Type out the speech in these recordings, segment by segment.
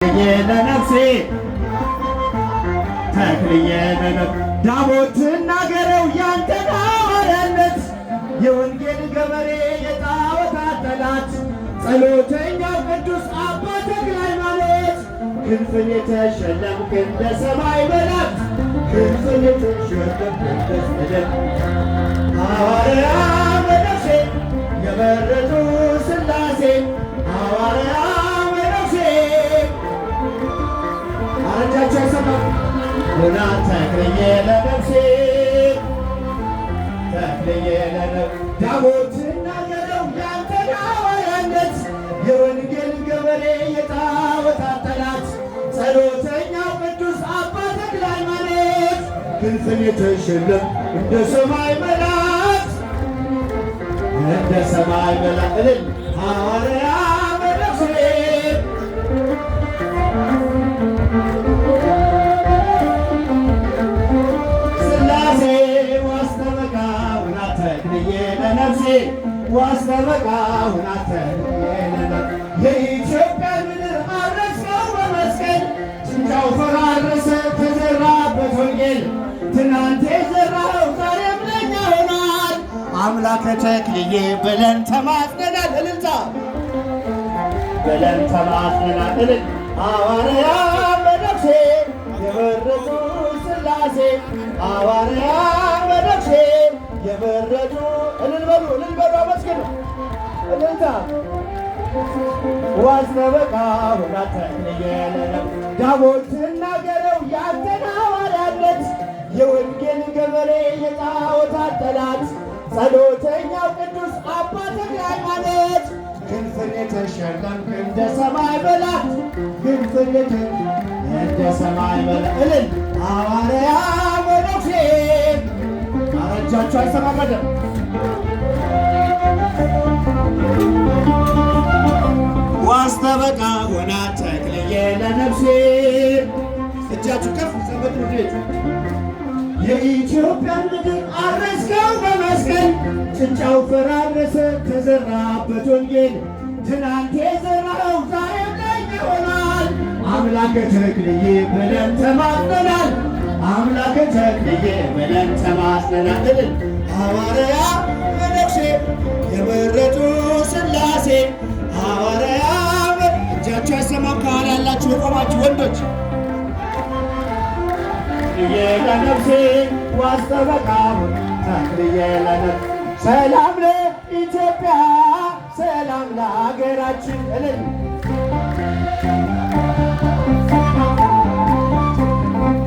ለነፍሴ ተክልዬ ዳሞት ናገረው ያንተን ሐዋርያነት የወንጌል ገበሬ የጣዖታት ጠላት ጸሎተኛው ቅዱስ አባ ተክለ ሃይማኖት ክንፍን የተሸለምክ እንደ ሰማይ መላእክት ክንፍን የተሸለምክ እንደ ሰደድ ሐዋርያ በነፍሴ የመረጡ ሥላሴ ሐዋርያ በነፍሴ አረጃቸው አይሰማም ሆና ተክልዬ ለነፍሴ ተክልዬ ዳሞት ናገረው ያንተን ሐዋርያነት የወንጌል ገበሬ የጣዖታት ጠላት ጸሎተኛው ቅዱስ አባ ተክለ ሃይማኖት ክንፍን የተሸለምክ እንደ ሰማይ መላእክት እንደ ሰማይ መላእክት ሐዋርያ በነፍሴ ሥላሴ ዋስተበቃ ሁና ተክልዬ ለነፍሴ ዋስተበቃ ሁና ተክልዬ ለነፍሴ የኢትዮጵያ ምድር አረስከው በመስቀል ጭንጫው ፈራረሰ ተዘራበት ወንጌል ትናንት የዘራኸው ዛሬም ለኛ ሆኗል። አምላከ ተክልዬ ብለን ተማጽነናል። እልልታ ብለን ተማጽነናል። እልል ሐዋርያ በነፍሴ የመረጡ ሥላሴ ሐዋርያ በነፍሴ የመረጡ እልል በሉ አመስግኑ እልልታ ዋስተበቃ ሁና ተክልዬ ለነፍሴ ዳሞት ናገረው ያንተን ሐዋርያነት የወንጌል ገበሬ የጣዖታት ጠላት ጸሎተኛው ቅዱስ አባ ተክለ ሃይማኖት ክንፍን የተሸለምክ እንደ ሰማይ መላእክት ክንፍን እንደ ሰማይ መላእክት እልል ሐዋርያ በነፍሴ አረጃችሁ አይሰማመደም ዋስተበቃ ሁና ተክልዬ ለነፍሴ እጃችሁ ከፍ ዘመድ ቤት የኢትዮጵያን ምድር አረስከው በመስቀል ጭንጫው ፈራረሰ ተዘራበት ወንጌል ትናንት የዘራኸው ዛሬም ለኛ ሆኗል። አምላከ ተክልዬ ብለን ተማጽነናል። አምላከ ተክልዬ ብለን ተማጽነናል። እልል ሐዋርያ በነፍሴ የመረጡ ሥላሴ ሐዋርያ እጃችሁ አይሰማም ከኋላ ያላችሁ የቆማችሁ ወንዶች ለነፍሴ ዋስተበቃ ተክልዬ ለነፍሴ ሰላም ለኢትዮጵያ ሰላም ለሀገራችን እልል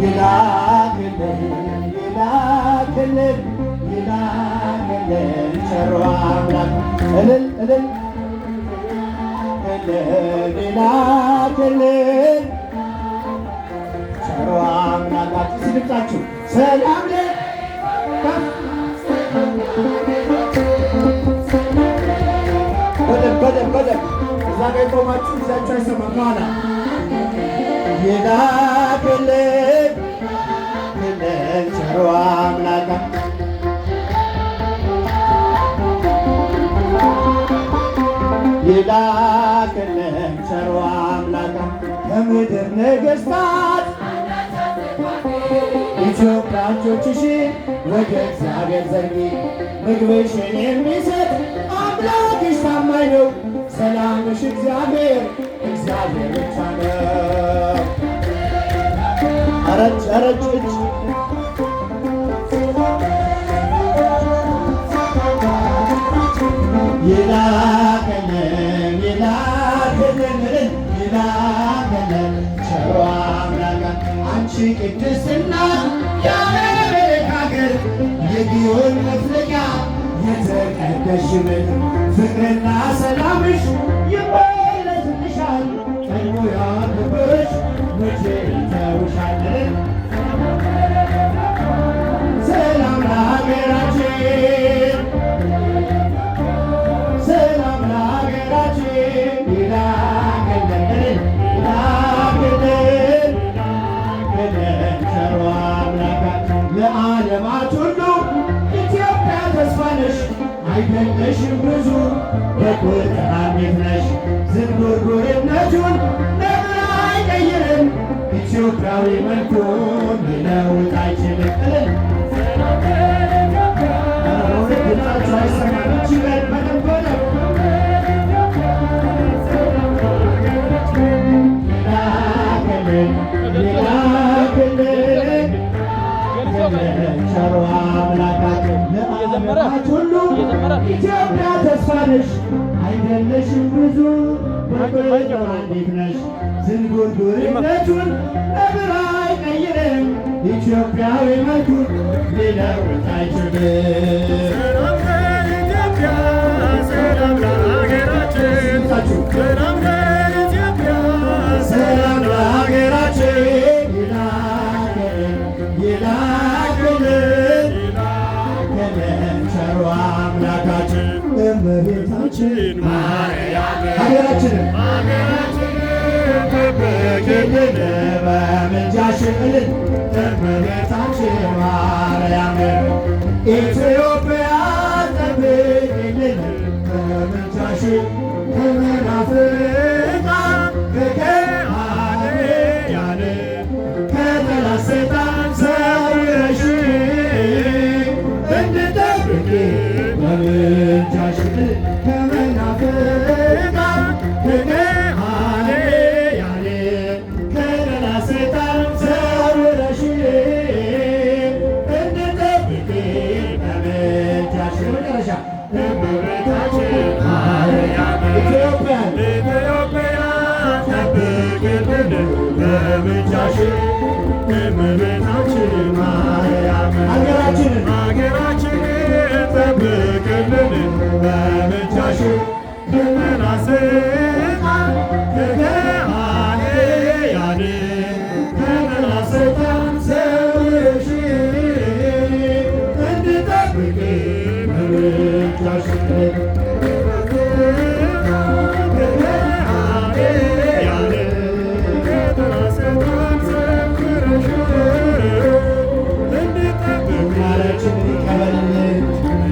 ይላክልን ይላክልን ይላክልን ቸሩ አምላክ እልል እልል ይላክልን ቸሩ አምላካችን ሲልጣችሁ ሰላም በደም እዛ ጋ የቆማችሁ እዛችሁ አይሰማም በኋላ ይላክልን ቸሩ አምላካ ይላክልን ቸሩ አምላካ ከምድር ነገሥታት ኢትዮጵያ እጆችሽን ወደ እግዚአብሔር ዘርጊ ምግብሽን የሚሰጥ አምላክሽ ታማኝ ነው። ሰላምሽ እግዚአብሔር ብቻ ነው። አረጭ እጅ ይላክልን ቸሩ አምላክ አንቺ ቅድስት እናት የአሜሪካ ሀገር የጊዮን መፍለቂያ የተቀደስሽ ምድር ፍቅርና ሰላምሽ ይመለስልሻል። ቀድሞ ያከበረሽ መቼ ይተውሻል። ሰላም ለሀገራችን ሰላም ለሀገራችን ይላክልን ቸሩ አምላካችን ለዓለማት ሁሉ ኢትዮጵያ ተስፋ ነሽ አይደለሽም ብዙ በቁጥር አንዲት ነሽ ዝንጉርጉርነቱን ለምን ኢትዮጵያዊ መልኩን ሊለውጥ አይችልም። ድምፃቸው አይሰማም። ይችላል በደንብ ነው። ቸሩ አምላካችን ለዓለማት ሁሉ ኢትዮጵያ ተስፋ ነሽ፣ አይደለሽም ብዙ በቁጥር አንዲት ነሽ። ዝንጉርጉርነቱን ነብር አይቀይርም፣ ኢትዮጵያዊ መልኩን ሊለውጥ አይችልም። ሰላም ለሀገራችን፣ ሰላም ለኢትዮጵያ፣ ሰላም ለሀገራችን ይላክልን ቸሩ አምላካችን እመቤታችን ማርያም ሀገራችንን ጠብቂልን በምልጃሽ እልል እመቤታችን ማርያም ኢትዮጵያ ጠብቂልን በምልጃሽ ከመናፍቃን ከከሃዲያን ከጠላት ሰይጣን ሰውረሽ እንድጠብቂ በምልጃሽ ከመናፍቃን ከከሃዲያን ከጠላት ሰይጣን ሰውረሽ እንድጠብቂ በምልጃሽ መጨረሻ እመቤታችን ማርያም ኢትዮጵያን ጠብቂልን በምልጃሽ እመቤታችን ማርያም ሀገራችንን ጠብቂልን በምልጃሽ ከጠላት ሰይጣን ከከሃዲያን ከጠላት ሰይጣን ሰውረሽ እንድጠብቂ በምልጃሽ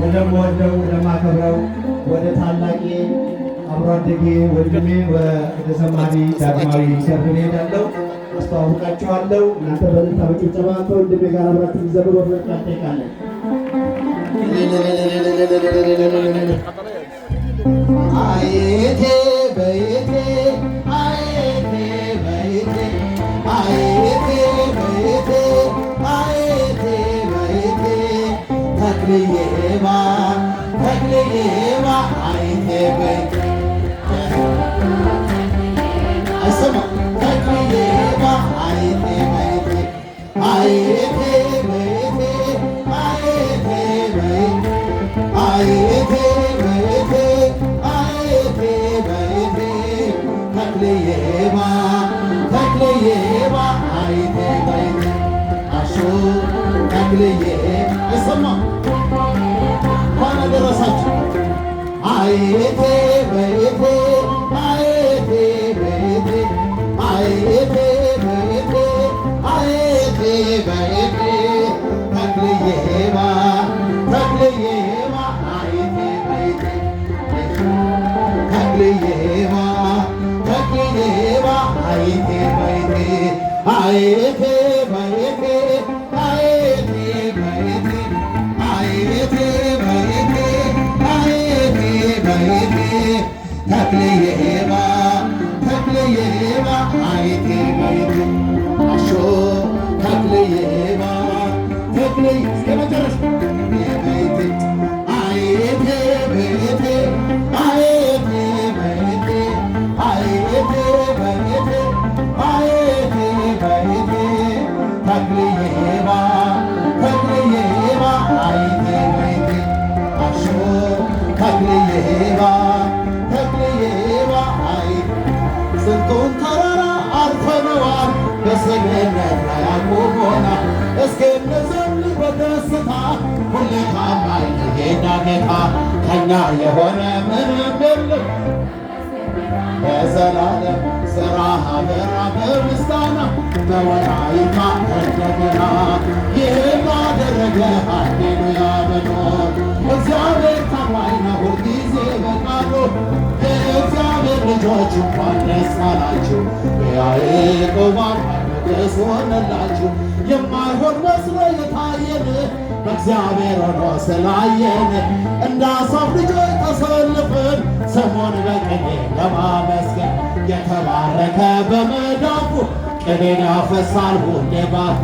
ወደምወደው ወደማከብረው ወደ ታላቄ አብሮ አደጌ ወንድሜ ወደ ዘማሪ ዳግማዊ ገብሬ እሄዳለሁ። አስተዋውቃችኋለሁ። እናንተ በልታ በጭብጨባ ከወንድሜ ጋር አብራችሁ ዘምሩ። ወፍረት ያጠይቃለን። አየቴ በየቴ አየቴ በየቴ አየቴ በየቴ አየቴ በየቴ ተክልዬማ ተክልዬማ አየቴ በየቴ አይሰማ ተክልዬማ አየቴ በየቴ አየቴ በየቴ አየቴ በየቴ አየቴ በየቴ አየቴ በየቴ ተክልዬማ ተክልዬማ አየቴ በየቴ አሾ ተክልዬ አይሰማ እንኳን አደረሳችሁ። አየቴ በየቴ አየቴ በየቴ አየቴ በየቴ አየቴ በየቴ ተክልዬማ ተክልዬማ አየቴ በየቴ ተክልዬማ ተክልዬማ አየቴ በየቴ አየቴ በየቴ አየቴ በየቴ አየቴ በየቴ አየቴ በየቴ ተክልዬማ ተክልዬማ አየቴ በየቴ አሾ ተክልዬማ ተክልዬ እስከመጨረሻ በየቴ አየቴ በየቴ አየቴ በየቴ አየቴ በየቴ አየቴ በየቴ ተክልዬማ ተክልዬማ አየቴ በየቴ አሾ ተክልዬማ ተክልዬማ አየቴ ስንቱን ተራራ አልፈነዋል በሰገነት ላይ አቁሞናል። እስኪ እንዘምር በደስታ ሁሌ ታማኝ ጌታ ጌታ ከኛ የሆነ ምንም የለም በዘላለም ሥራ አበራ በምስጋና በወላይታ እንደገና ይህን አደረገ ሃሌሉያ በኖር እግዚአብሔር ታማኝ ነው ሁልጊዜ በቃሉ የእግዚአብሔር ልጆች እንኳን ደስ አላችሁ የያዕቆብ ሞገስ ሆነላችሁ። የማይሆን መስሎ የታየን በእግዚአብሔር ሆኖ ስላየን እንደ አሳፍ ልጆች ተሰልፈን ስሙን በቅኔ ለማመስገን የተባረከ በመዳፉ ቅኔን ያፈሳል ሁሌ ባፉ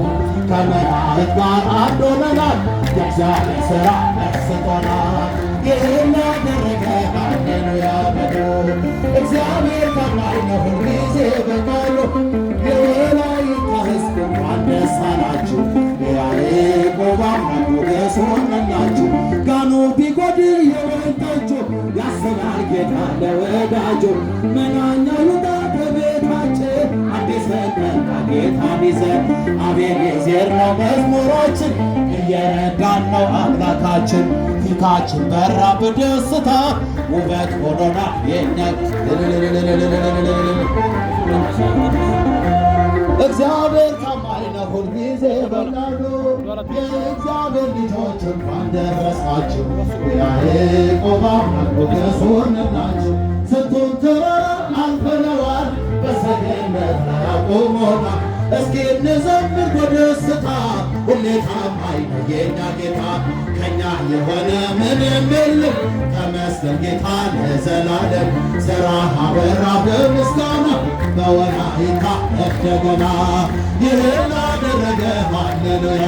ከመላእክት ጋር አንድ ሆነናል። የእግዚአብሔር ሥራ መስጦናል። ይህን ያደረገ ሃሌሉያ በሉ። እግዚአብሔር ታማኝ ነው ሁልጊዜ በቃሉ። የመላእክት ሕዝብ እንኳን ደስ አላችሁ። የያዕቆብ አምላክ ሞገስ ሆነላችሁ። ጋኑ ቢጎድል የወይን ጠጁ ያስባል ጌታ ለወዳጁ። መናኛ ይውጣ ከቤታችን አዲስ ነገር ጌታን ይዘን አቤኔዘር ነው መዝሙራችን። እየረዳን ነው አምላካችን። ፊታችን በራ በደስታ ውበት ሆኖና የኛ እግዚአብሔር ታማኝ ነው ሁልጊዜ በቃሉ። የእግዚአብሔር ልጆች እንኳን ደረሳችሁ። የያዕቆብ አምላክ ሞገስ ሆነላችሁ። ስንቱን ተራራ አልፈነዋል በሰገነት ላይ አቁሞናል። እስኪ እንዘምር በደስታ ሁሌ ታማኝ ነው የኛ ጌታ። ከኛ የሆነ ምንም የለም ተመስገን ጌታ ለዘላለም። ሥራህ አበራ በምስጋና በወላይታ እንደገና ይህን አደረገ ሃሌሉያ።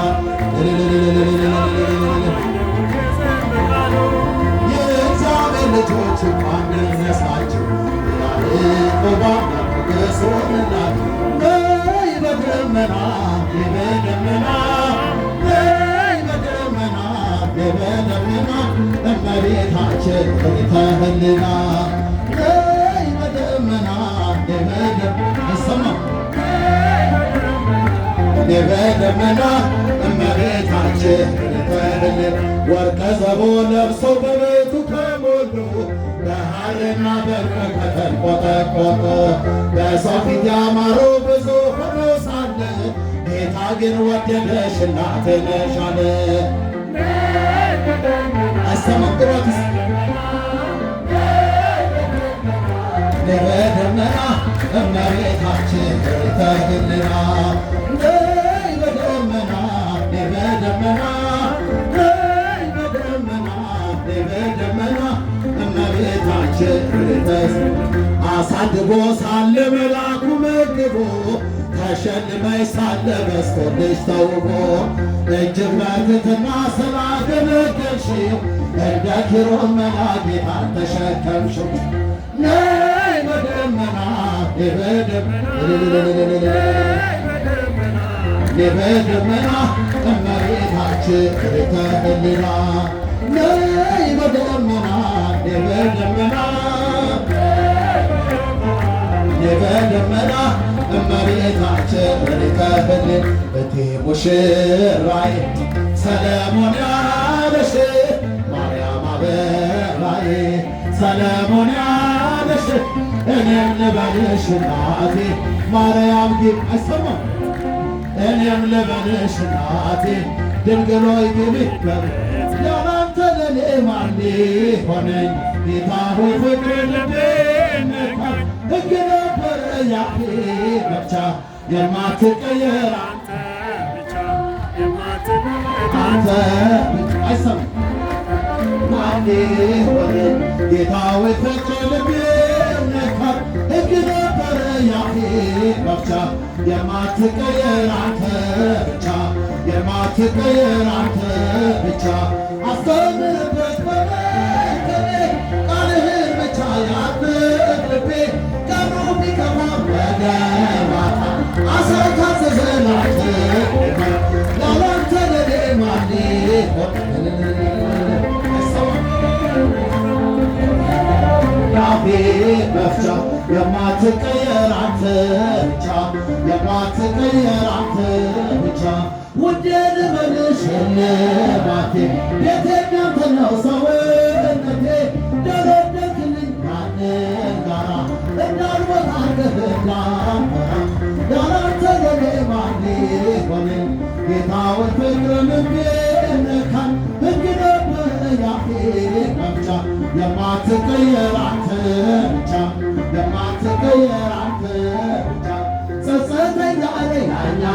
የእግዚአብሔር ልጆች እንኳን ደረሳችሁ። የያዕቆብ አምላክ ሞገስ ሆነላችሁ። በደመና በደመና በደመና በደመና እመቤታችን ተህልና በደመና በደመና እመቤታችን ተህልና ወርቀ ዘቦ ለብሰው በቤቱ ከሞሉ በሐርና በዕንቁ ከተንቆጠቆጡ በሰው ፊት ያማሩ ብዙ ሆኖ ሳለ ጌታ ግን ወደደሽ እናቴ ነሽ አለ። አሰማምጥሮት በደመና እመቤታችን ተህልና በደመና በደመና በደመና እመቤታችን አሳድጎ ሳለ መላኩ መግቦ ተሸልመሽ ሳለ በስቶልሽ ተውቦ እጅግ በትሕትና ስላገለገልሽው እንደ ኪሮስ መልአክ ጌታን ተሸከምሽው። ነይ በደመና በደመና እመቤታችን ተህልና ነይ በደመና በደመና በደመና እመቤታችን ተህልና እቴ ሙሽራዬ ሰለሞን ያለሽ ማርያም አበባዬ ሰለሞን ያለሽ እኔም ልበልሽ እናቴ ማርያም ግቢ አይሰማም እኔም ልበልሽ እናቴ ድንግል ሆይ ግቢ ያላንተ ለኔ ማን ሊሆነኝ ጌታ ሆይ ፍቅር ልቤን ነካኝ። ሕግ ነበረ ያፌ መፍቻ የማትቀየር አንተ ብቻ አንተ አይሰማም ማን ሊሆነኝ ጌታ ሆይ ፍቅር ልቤን ነካኝ። ሕግ ነበረ ያፌ መፍቻ የማትቀየር አንተ ብቻ የማትቀየር አንተ ብቻ አስተምርበት በመንገዴ ቃልህን ብቻ ያድምጥ ልቤ ቀኑ ቢከፋ ወደ ማታ አሳይ ታዘዘ ላንተ ያላንተ ለኔ ማን ሊሆን ያፌ መፍቻ የማትቀየር አንተ ብቻ የማትቀየር አንተ ብቻ ውዴ ልበልሽ ልባቴ ቤቴ ያንተ ነው ሰውነቴ ደረደክልኝ ካንን ጋራ እንዳልወጣ እንዳልፈራ ያላንተ ለኔ ማን ሊሆነኝ ጌታውን ፍቅር ልቤ ነካኝ። ሕግ ነበረ ያፌ መፍቻ የማትቀየር አንተ ብቻ የማትቀየር አንተ ብቻ ጸጸተኛ አለኝ በዚያኛ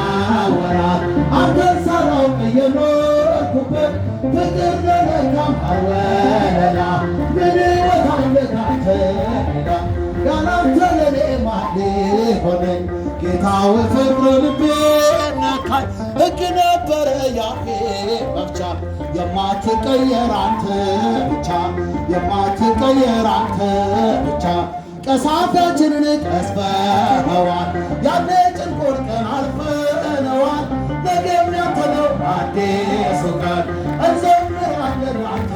ወራት አንተን ሳላውቅ የኖርኩበት ፍቅር ለለካም አልወለላ ምን ሕይወት አለ ካንተ ሌላ ያላንተ ለኔ ማን ሊሆነኝ ጌታው ፍቅር ልቤን ነካኝ ሕግ ነበረ ያፌ መፍቻ የማትቀየር አንተ ብቻ የማትቀየር አንተ ብቻ ቀሳፊያችንን ቀስፈኸዋል ያኔ ጭንቁን ቀን አልፈነዋል ነገም ያንተ ነው አዲሱ ቀን እንዘምራለን አንተ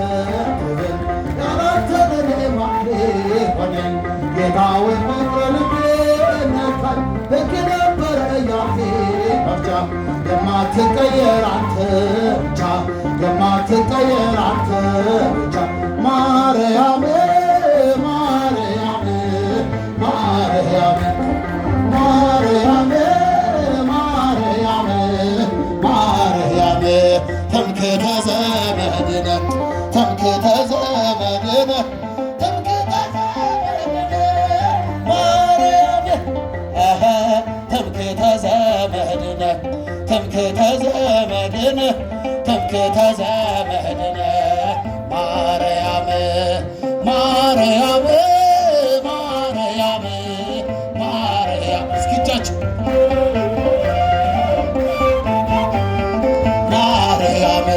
ክብር ያላንተ ለኔ ማን ሊሆነኝ ጌታው ፍቅር ልቤን ነካኝ ሕግ ነበረ ያፌ መፍቻ የማትቀየር አንተ ብቻ የማትቀየር አንተ ብቻ ማርያም ማርያም ማርያም ማርያም ማርያም ማርያም ትምክህተ ዘመድነ ትምክህተ ዘመድነ ትምክህተ ዘመድነ ማርያም ትምክህተ ዘመድነ ትምክህተ ዘመድነ ትምክህተ ዘመድነ ማርያም ማርያም ማርያም ማርያም እስኪቻችሁ ማርያም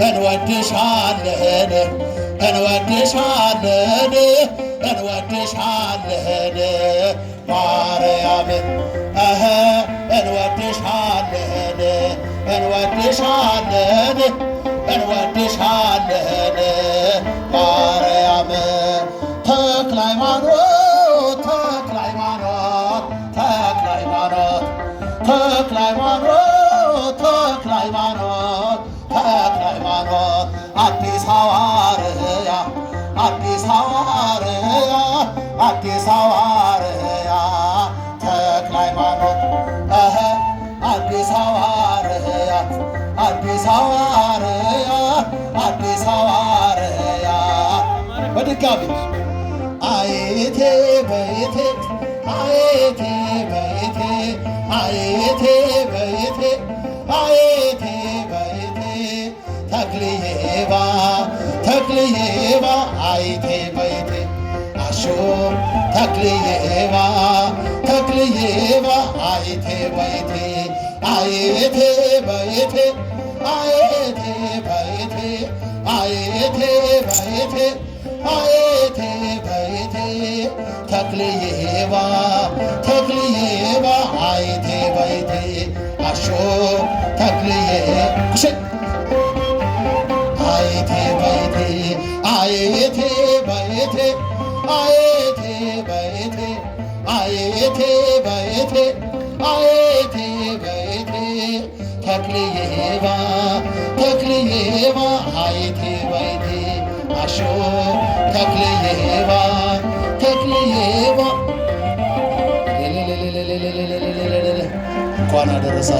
እንወድሻለን እንወድሻለን እንወድሻለን ማርያም እንወድሻለን እንወድሻለን እንወድሻለን ማርያም ተክለ ሃይማኖት ተክለ ሃይማኖት ተክለ ሃይማኖት ተክለ ሃይማኖት ተክለ ሃይማኖት ተክለ ሃይማኖት አዲስ ሐዋርያ አዲስ ሐዋርያ አዲስ ሐዋርያ ተክለ ሃይማኖት አዲስ ሐዋርያ አዲስ ሐዋርያ አዲስ ሐዋርያ በድጋሚ አየቴ በየቴ አየቴ በየቴ አየቴ በየቴ አየቴ በየቴ ተክልዬባ ተክልዬባ አየቴ በየቴ አሾ ተክልዬባ ተክልዬባ አየቴ በየቴ አየቴ በየቴ አየቴ በየቴ አየቴ በየቴ አየቴ በየቴ ተክልዬባ ተክልዬባ አየቴ በየቴ አሾ ተክልዬ ኩሽ አየቴ በየቴ አየቴ በየቴ አየቴ በየቴ አየቴ በየቴ አየቴ በየቴ ተክልዬባ ተክልዬባ አየቴ በየቴ አሾ ተክልዬባ ተክልዬባ እንኳን አደረሳ